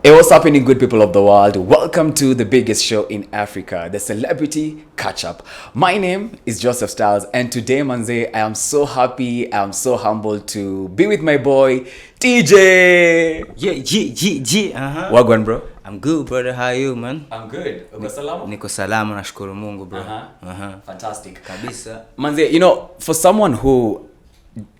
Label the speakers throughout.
Speaker 1: Hey, what's happening, good people of the world? Welcome to the biggest show in Africa, the Celebrity Catch Up. My name is Joseph Styles, and today, Manze, I am so happy, I am so humbled to be with my boy, Teejay.
Speaker 2: Yeah.
Speaker 1: Wagwan, bro.
Speaker 2: I'm good, brother. How are you, man?
Speaker 1: I'm good. Uko salama?
Speaker 2: Niko salama, nashukuru Mungu, bro.
Speaker 1: Fantastic.
Speaker 2: Kabisa.
Speaker 1: Manze, you know, for someone who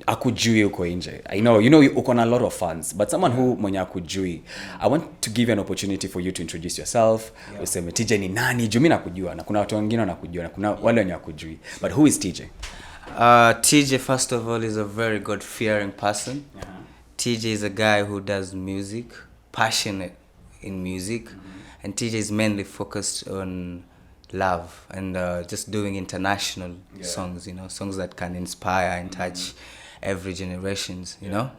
Speaker 1: akujui uko nje, I know uko na a lot of fans, but someone who mwenye akujui, I want to give you an opportunity for you to introduce yourself. Useme TJ ni nani? Juu mimi nakujua na kuna watu wengine wanakujua na kuna wale wenye akujui. But who is TJ?
Speaker 2: TJ, first of all, is a very God-fearing person. TJ is a guy who does music, passionate in music, and TJ is mainly focused on love and just doing international songs, you know, songs that can inspire and touch every generations, you know.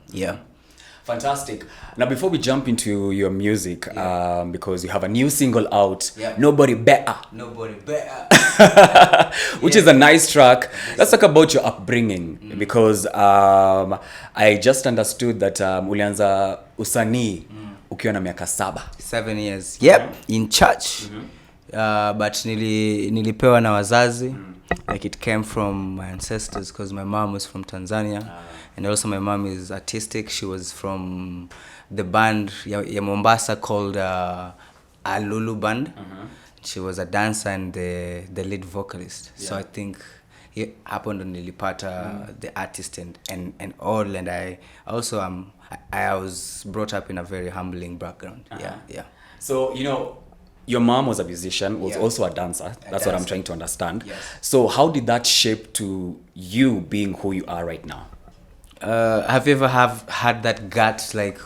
Speaker 1: Fantastic. Now, before we jump into your music, because you have a new single out, Nobody Better, which is a nice track. Let's talk about your upbringing, because I just understood that ulianza usanii ukiwa na miaka
Speaker 2: 7 years. Yep, in church. But nilipewa na wazazi. Like it came from my ancestors, because my mom was from Tanzania, and also my mom is artistic. She was from the band ya Mombasa called Alulu Band. She was a dancer and the lead vocalist. So I think it happened on nilipata the artist and all, and I also I was brought up in a very humbling background. Yeah.
Speaker 1: So, you know, your mom was a musician, was also a dancer. That's what I'm trying to understand. So how did that shape to you being who you are right now?
Speaker 2: Have you ever had that gut, like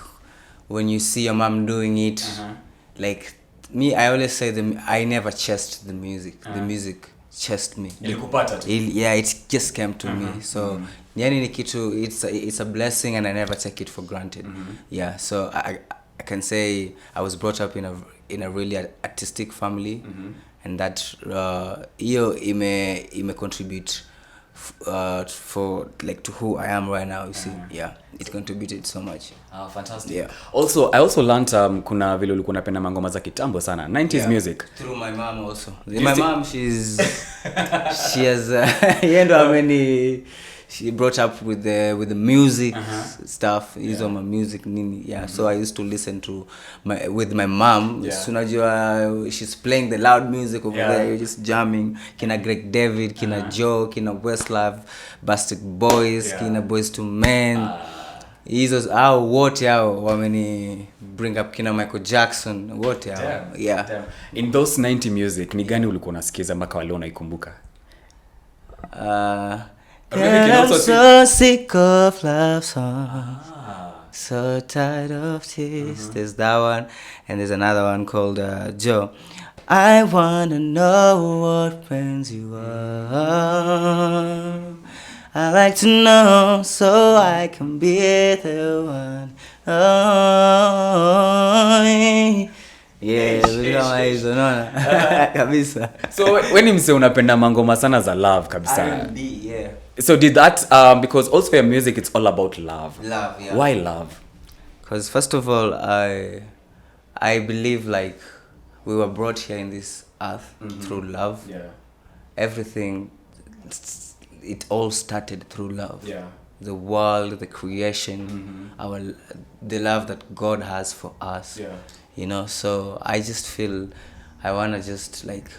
Speaker 2: when you see your mom doing it? Like me, I always say I never chased the music. The music chased me. It just came to me. So it's a blessing, and I never take it for granted. So I can say I was brought up in a really artistic family, and that ime contribute for like to who I am right now. You see, it contributed so much.
Speaker 1: Fantastic. Also, I also learned kuna vile ulikuwa unapenda mangoma za kitambo sana, 90s music.
Speaker 2: Through my mom also. My mom, she has how many. She brought up with the music stuff. Hizo my music nini. So I used to listen to with my mom. So unajua she's playing the loud music over there. You're just jamming. Kina Greg David, kina Joe, kina Westlife, Bastard Boys, kina Boys to Men. Hizo wote hao wameni bring up, kina Michael Jackson, wote hao.
Speaker 1: Damn. In those 90 music, ni gani ulikuwa unasikiza mpaka wale unaikumbuka?
Speaker 2: I'm so sick of love songs, so tired of tears. There's that one, and there's another one called Joe. I wanna know what brings you up. I like to know so I can be the one. Kabisa.
Speaker 1: So when you say unapenda mangoma sana za love kabisa.
Speaker 2: R&B,
Speaker 1: So did that because also your music, it's all about love. Why love?
Speaker 2: Because first of all, I believe like we were brought here in this earth through love. Everything, it all started through love. The world, the creation, the love that God has for us. You know, so I just feel I wanna just like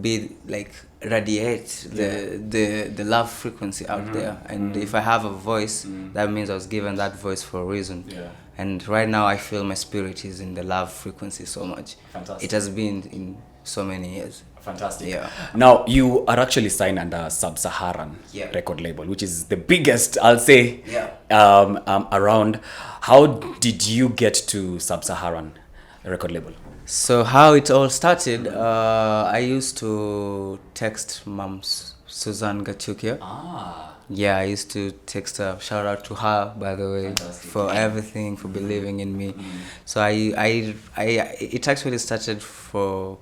Speaker 2: be like radiate the love frequency out there, and if I have a voice, that means I was given that voice for a reason. And right now I feel my spirit is in the love frequency so much.
Speaker 1: Fantastic.
Speaker 2: It has been in so many years.
Speaker 1: Fantastic. Now you are actually signed under Sub-Saharan record label, which is the biggest, I'll say, around. How did you get to Sub-Saharan record label?
Speaker 2: So how it all started, I used to text Mom Suzanne Gachukia. I used to text her. Shout out to her, by the way. Fantastic. For everything, for believing in me. So it actually started for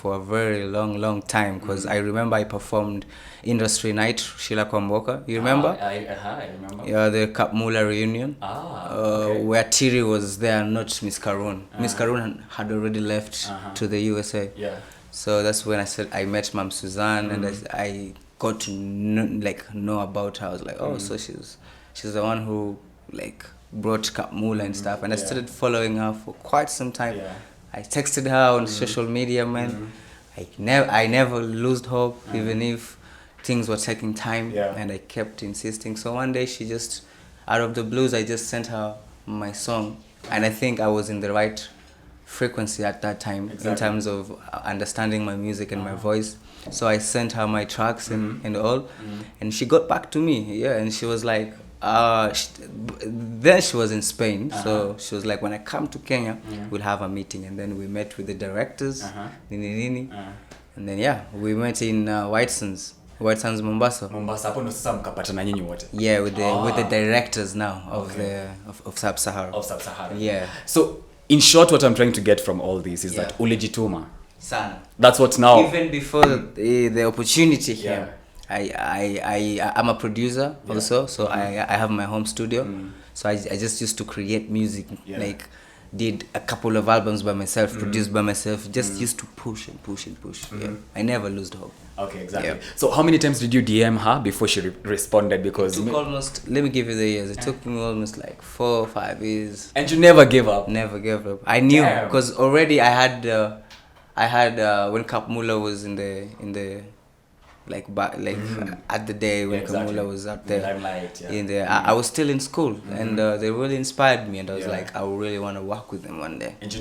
Speaker 2: for a very long time, because I remember I performed Industry Night, Sheila Kwamboka. You remember?
Speaker 1: I remember.
Speaker 2: Yeah, the Kapmula reunion.
Speaker 1: Okay.
Speaker 2: Where Tiri was there, not Miss Karun. Miss Karun had already left to the USA.
Speaker 1: Yeah.
Speaker 2: So that's when I met Mom Suzanne, and I got to know about her. I was like, oh, so she's the one who like brought Kapmula and stuff, and I started following her for quite some time.
Speaker 1: Yeah.
Speaker 2: I texted her on social media, man. I never lost hope, even if things were taking time, and I kept insisting. So one day she just, out of the blues, I just sent her my song, and I think I was in the right frequency at that time in terms of understanding my music and my voice. So I sent her my tracks and all, and she got back to me, and she was like, then she was in Spain, so she was like, when I come to Kenya, we'll have a meeting. And then we met with the directors, and then we met in White Sands Mombasa.
Speaker 1: Hapo ndo sasa mkapatana nyinyi wote.
Speaker 2: Yeah, with the directors now of of Sub-Sahara.
Speaker 1: Of Sub-Sahara.
Speaker 2: Yeah.
Speaker 1: So in short, what I'm trying to get from all this is that ulijituma.
Speaker 2: Sana.
Speaker 1: That's what now.
Speaker 2: Even before the opportunity came. I'm a producer also, so I have my home studio. So I just used to create music, like did a couple of albums by myself, produced by myself, just used to push and push. I never lost hope.
Speaker 1: Okay, exactly. So how many times did you DM her before she responded? Because
Speaker 2: it took almost, let me give you the years, it took me almost like 4 or 5 years.
Speaker 1: And you never gave up?
Speaker 2: Never gave up. I knew, because already I had when Kapmula was in the at the day when Kamula was up there, I was still in school, and they really inspired me, and I was like, I really want to work with them one day.
Speaker 1: And you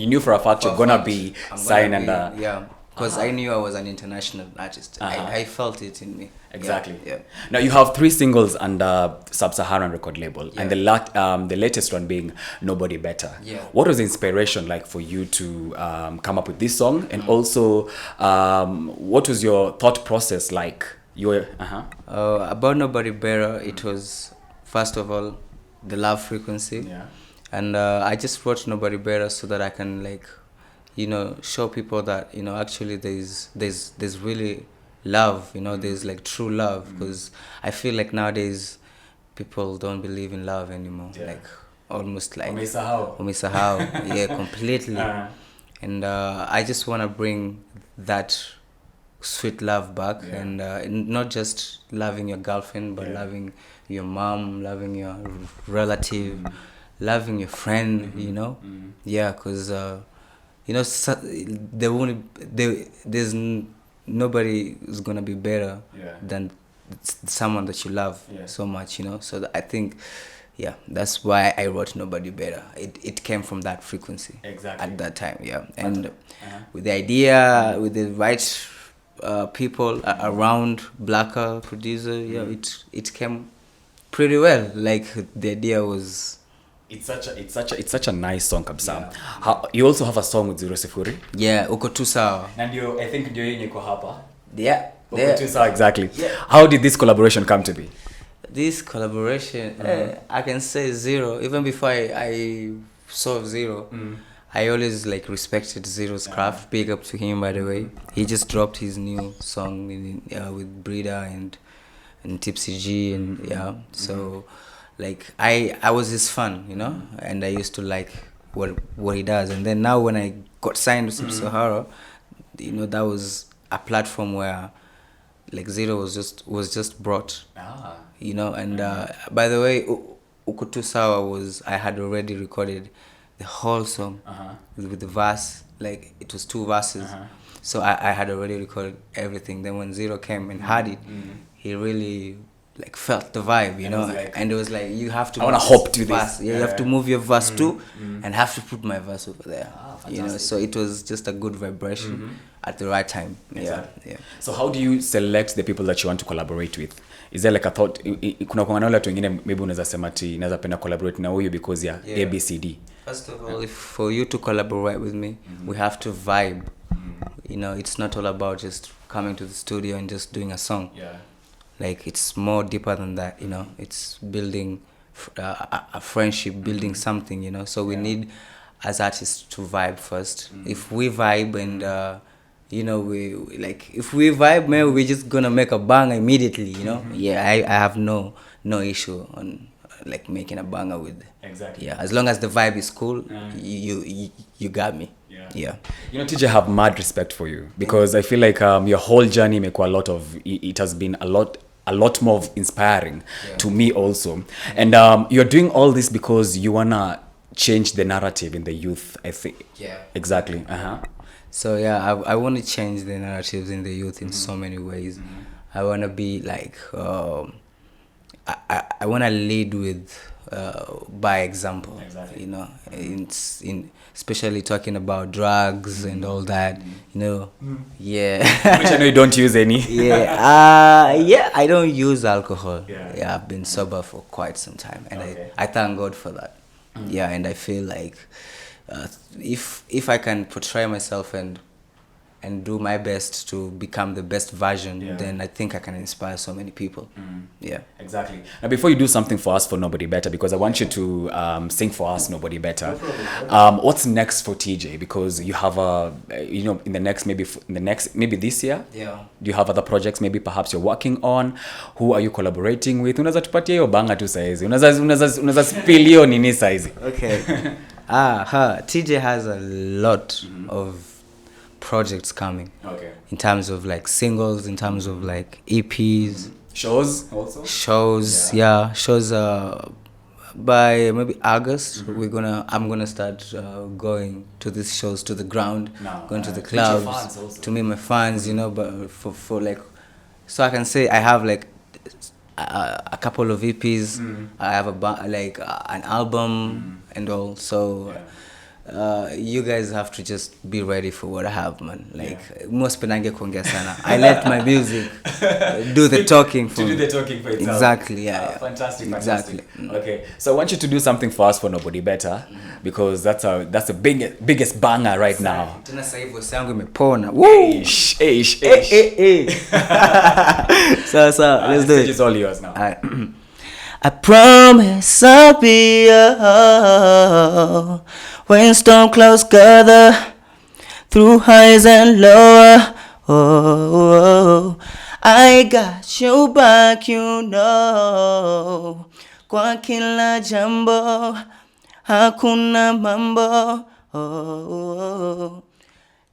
Speaker 1: knew for a fact you're gonna be signed under.
Speaker 2: Because I knew I was an international artist. I felt it in me.
Speaker 1: Exactly. Now you have 3 singles under Sub-Saharan record label, and the latest one being Nobody Better. What was the inspiration like for you to come up with this song, and also what was your thought process like?
Speaker 2: About Nobody Better, it was first of all the love frequency, and I just wrote Nobody Better so that I can show people that actually there's really love, there's like true love, because I feel like nowadays people don't believe in love anymore, like almost like umesahau completely. And I just want to bring that sweet love back, and not just loving your girlfriend, but loving your mom, loving your relative, loving your friend, because there's nobody who's gonna be better than someone that you love so much, so I think that's why I wrote Nobody Better. It came from that frequency at that time, and with the idea, with the right people around, blacker producer, it came pretty well. Like the idea was,
Speaker 1: it's such a nice song, kabisa. You also have a song with Zero Sifuri.
Speaker 2: Uko Tu Sawa.
Speaker 1: And I think ndio yenye iko hapa.
Speaker 2: Uko
Speaker 1: Tu Sawa, exactly. How did this collaboration come to be?
Speaker 2: This collaboration, I can say Zero. Even before I saw Zero, I always respected Zero's craft. Big up to him, by the way. He just dropped his new song with Brida and Tipsy G, and so I was his fan, and I used to like what he does. And then now when I got signed to Sub-Sahara, that was a platform where Zero was just brought, and by the way, Uko Tu Sawa I had already recorded the whole song with the verse, it was 2 verses, so I had already recorded everything. Then when Zero came and had it, he really felt the vibe, and it was like, you have to,
Speaker 1: I want to hop to this.
Speaker 2: You have to move your verse too, and have to put my verse over there. So it was just a good vibration at the right time.
Speaker 1: So how do you select the people that you want to collaborate with? Is there a thought, kuna kwa wale watu wengine maybe unaweza sema ati naweza penda collaborate na huyu because ya ABCD?
Speaker 2: First of all, for you to collaborate with me, we have to vibe. It's not all about just coming to the studio and just doing a song. It's more deeper than that, it's building a friendship, building something, so we need as artists to vibe first. If we vibe and you know, we like if we vibe, man, we're just gonna make a banger immediately, you know. Yeah, I have no issue on like making a banger with.
Speaker 1: Exactly.
Speaker 2: Yeah, as long as the vibe is cool, you got me. Yeah.
Speaker 1: You know, TJ, I have mad respect for you because I feel like your whole journey make a lot of it has been a lot more of inspiring to me also. And you're doing all this because you wanna change the narrative in the youth, I think.
Speaker 2: Yeah.
Speaker 1: Exactly.
Speaker 2: So yeah, I want to change the narratives in the youth in so many ways. I want to be like, I want to lead with by example.
Speaker 1: Exactly.
Speaker 2: You know, in especially talking about drugs and all that. You know, yeah.
Speaker 1: Which I know you don't use any.
Speaker 2: Yeah, I don't use alcohol. Yeah, I've been sober for quite some time, and I thank God for that. Yeah, and I feel like if I can portray myself and do my best to become the best version, then I think I can inspire so many people. Yeah,
Speaker 1: exactly. Now, before you do something for us for Nobody Better, because I want you to sing for us Nobody Better. What's next for TJ? Because you have you know, in the next maybe this year.
Speaker 2: Yeah.
Speaker 1: Do you have other projects maybe perhaps you're working on? Who are you collaborating with? Unaweza tupatia hiyo banga tu saizi. Unaweza spill hiyo nini saizi.
Speaker 2: Okay. TJ has a lot of projects coming.
Speaker 1: Okay.
Speaker 2: In terms of like singles, in terms of like EPs,
Speaker 1: Shows also?
Speaker 2: shows, shows by maybe August I'm gonna start going to these shows, to the ground, going to the
Speaker 1: Meet your fans
Speaker 2: clubs
Speaker 1: also.
Speaker 2: to meet my fans, you know, but for like, so I can say I have like a couple of EPs, I have an album and all, so you guys have to just be ready for what I have, man. Like, most penange kuongea sana. I let my music do the talking for
Speaker 1: me. To do the talking for itself.
Speaker 2: Exactly, yeah.
Speaker 1: Fantastic.
Speaker 2: Exactly.
Speaker 1: Okay, so I want you to do something for us for Nobody Better, because that's the biggest banger right now.
Speaker 2: Tena sasa hivi voice yangu imepona. Woo! So let's do it.
Speaker 1: It's all yours now.
Speaker 2: I promise I'll be when storm clouds gather through highs and lower. I got you back, you know. Kwa kila jambo hakuna mambo.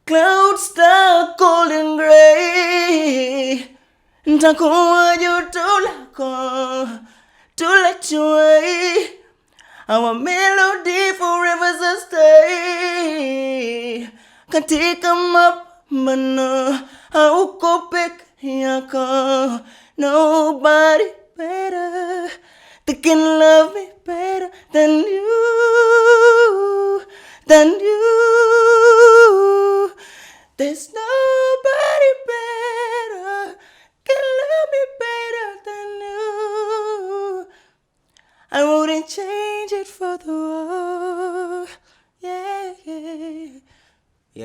Speaker 2: Clouds start cold and gray. Ntakuwa joto lako to let you away. Our melody forever stay. Katika mapambano hauko peke yako. Nobody better that can love me better than you, There's nobody better can love me better than you. I wouldn't change it for the world. Yeah.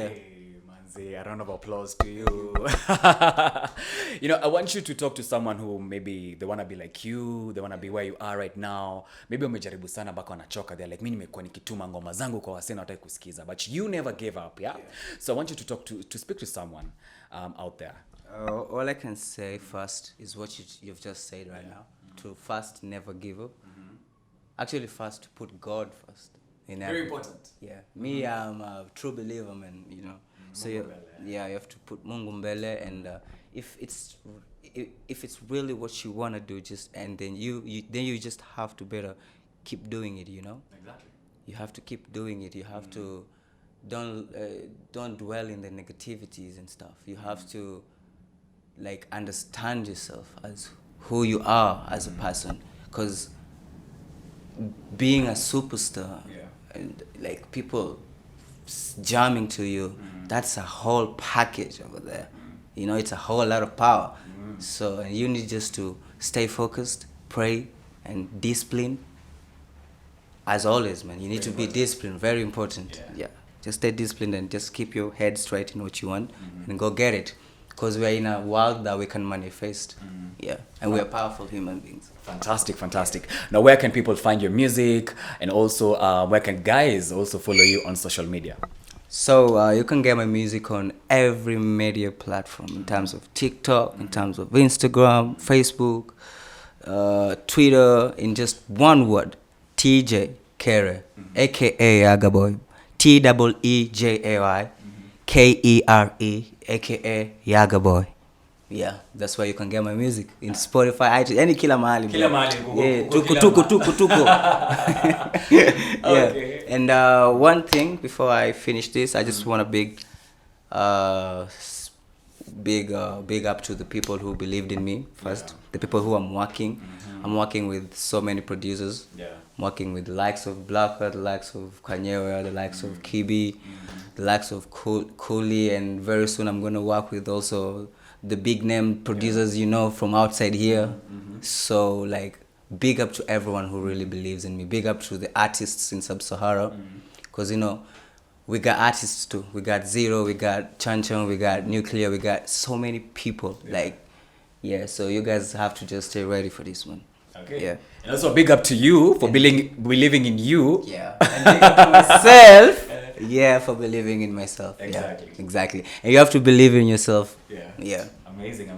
Speaker 1: Hey, Manzi, a round of applause to you. You know, I want you to talk to someone who maybe they want to be like you, they want to be where you are right now. Maybe wamejaribu sana baka wanachoka. They're like, mimi nimekuwa nikituma ngoma zangu kwa wasee na wataki kusikiza. But you never gave up, yeah? So I want you to talk to speak to someone out there.
Speaker 2: All I can say first is what you've just said right now. To first never give up. Actually, first to put God first.
Speaker 1: Very important.
Speaker 2: Yeah. Me, I'm a true believer, man, you know. So you have to put Mungu mbele, and if it's really what you want to do, then you just have to better keep doing it, you know.
Speaker 1: Exactly.
Speaker 2: You have to keep doing it. You have to don't dwell in the negativities and stuff. You have to like understand yourself as who you are as a person, because being a superstar and like people jamming to you, that's a whole package over there. You know, it's a whole lot of power. So you need just to stay focused, pray, and discipline. As always, man, you need to be disciplined. Very important. Yeah. Just stay disciplined and just keep your head straight in what you want and go get it. Because we're in a world that we can manifest. And we're powerful human beings.
Speaker 1: Fantastic. Now, where can people find your music, and also where can guys also follow you on social media?
Speaker 2: So you can get my music on every media platform in terms of TikTok, in terms of Instagram, Facebook, Twitter, in just one word, Teejay Kere, aka Yagaboy, Teejay Kere, aka Yagaboy. Yeah, that's where you can get my music in Spotify, iTunes, any kila mahali.
Speaker 1: Kila mahali,
Speaker 2: Yeah,
Speaker 1: kuko
Speaker 2: tuko. Yeah.
Speaker 1: Okay.
Speaker 2: And one thing before I finish this, I just want to big up to the people who believed in me first. The people who I'm working. I'm working with so many producers.
Speaker 1: Yeah.
Speaker 2: I'm working with the likes of Blacker, the likes of Kanyewa, the likes of Kibi, the likes of Cooley, and very soon I'm going to work with also the big name producers, from outside here. So like, big up to everyone who really believes in me. Big up to the artists in Sub-Sahara, because we got artists too. We got Zero, we got Chanchan, we got Nuclear, we got so many people. So you guys have to just stay ready for this one.
Speaker 1: Okay.
Speaker 2: Yeah.
Speaker 1: And also big up to you for believing in you.
Speaker 2: Yeah. And big up to myself. Yeah, for believing in myself.
Speaker 1: Exactly.
Speaker 2: Yeah, exactly. And you have to believe in yourself.
Speaker 1: Yeah.
Speaker 2: Yeah.
Speaker 1: Amazing.